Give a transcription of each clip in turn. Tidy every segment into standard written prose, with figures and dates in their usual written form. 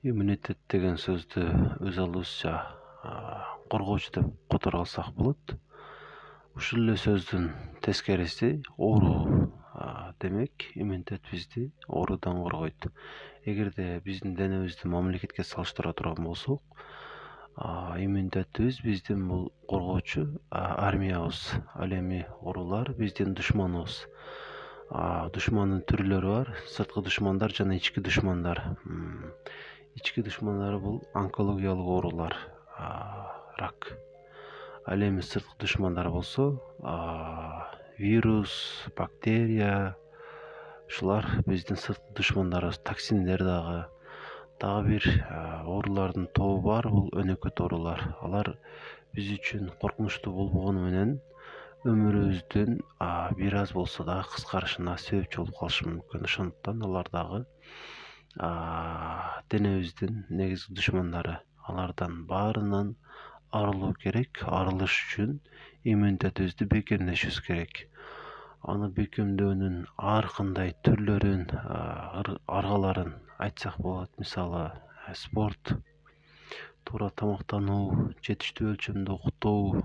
Иммунитет деген сөздү өз алдыбызча коргоочу деп которо алсак болот. Ушул эле сөздүн тескериси оору. Демек, иммунитет бизди оорудан коргойт. Эгерде биздин денебизди мамлекетке салыштыра турган болсок, иммунитетибиз биздин бул коргоочу армиябыз. Ал эми оорулар биздин душманыбыз. Душмандын түрлөрү бар: сырткы душмандар жана ички душмандар. Ички душмандары бул онкологиялык оорулар, рак. Ал эми сырткы душмандар болсо вирус, бактерия, ушулар биздин сырткы душмандарыбыз. Токсиндер дагы бир оорулардын тобу бар, бул өнөкөт оорулар. Алар биз үчүн коркунучтуу болбогону менен өмүрүбүздүн бир аз болсо дагы кыскарышына себепчи болуп калышы мүмкүн. Ошондуктан алар дагы денебиздин негизги душмандары. Алардан баарынан арылуу керек. Арылыш үчүн иммунитетибизди бекемдешибиз керек. Аны бекемдөөнүн ар кандай түрлөрүн, аргаларын айтсак болот. Мисалы, спорт, туура тамактануу, жетиштүү өлчөмдө уктоо,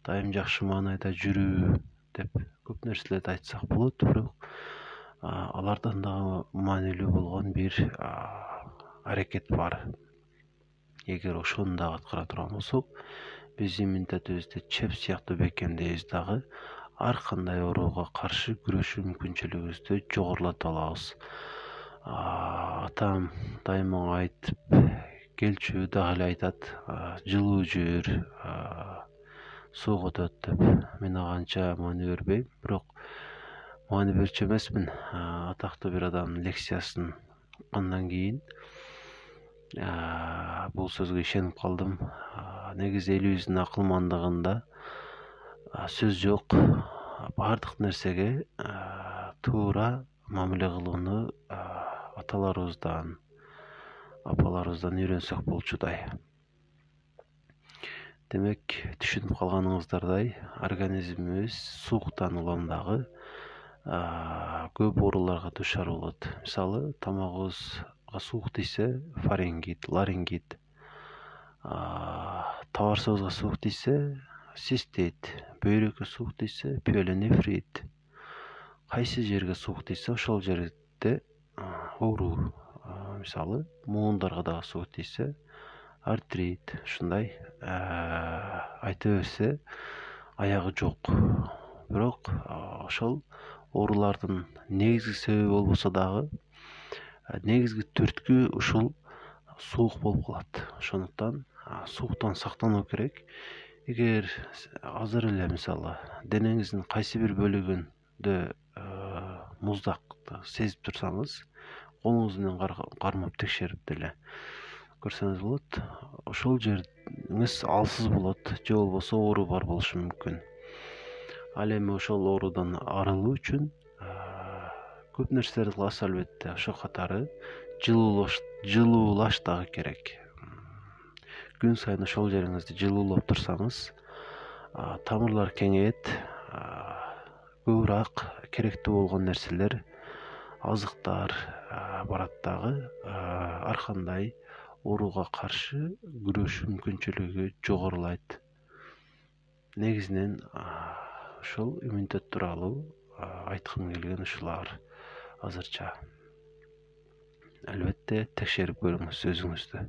дайым жакшы маанайда жүрүү деп көп нерселерди айтсак болот. Бирок алардан дагы маанилүү болгон бир аракет бар. Эгер ошону дагы аткара турган болсок, биз иммунитетибизди чеп сыяктуу бекемдейбиз дагы ар кандай ооруга каршы күрөшүү мүмкүнчүлүгүбүздү жогорулата алабыз. Атам дайыма айтып келчү дагы эле айтат: жылуу жүр, сууга өтөт деп. Мен ага анча маани бербейм, бирок маани берчү эмесмин. Атактуу бир адамдын лекциясын уккандан кийин бул сөзгө ишенип калдым. Негизи элибиздин акылмандыгында сөз жок. Баардык нерсеге туура мамиле кылууну аталарыбыздан, апаларыбыздан үйрөнсөк болчудай. Демек, түшүнүп калганыңыздардай, организмибиз сууктан улам дагы көп ооруларга дуушар болот. Мисалы, тамагыбызга суук тийсе фарингит, ларингит, табарсыбызга суук тийсе цистит, бөйрөккө суук тийсе пиелонефрит. Кайсы жерге суук тийсе ошол жерде ооруу. Мисалы, муундарга дагы суук тийсе артрит. Ушундай айта берсе аягы жок. Бирок ошол оорулардын негизги себеби болбосо дагы негизги түрткү ушул суук болуп калат. Ошондуктан сууктан сактануу керек. Эгер азыр эле мисалы денеңиздин кайсы бир бөлүгүндө муздакты сезип турсаңыз, колуңуз менен кармап текшерип деле көрсөңүз болот. Ошол жериңиз алсыз болот же болбосо оору бар болушу мүмкүн. Ал эми ошол оорудан арылуу үчүн көп нерселерди кыласыз албетте. Ошол катары жылуулаш дагы керек. Күн сайын ошол жериңизди жылуулап турсаңыз, тамырлар кеңейет, көбүрөөк керектүү болгон нерселер, азыктар барат дагы ар кандай ооруга каршы күрөшүү мүмкүнчүлүгү жогорулайт. Негизинен ушул иммунитет тууралуу айткым келген ушулар азырча. Албетте текшерип көрүңүз өзүңүздү.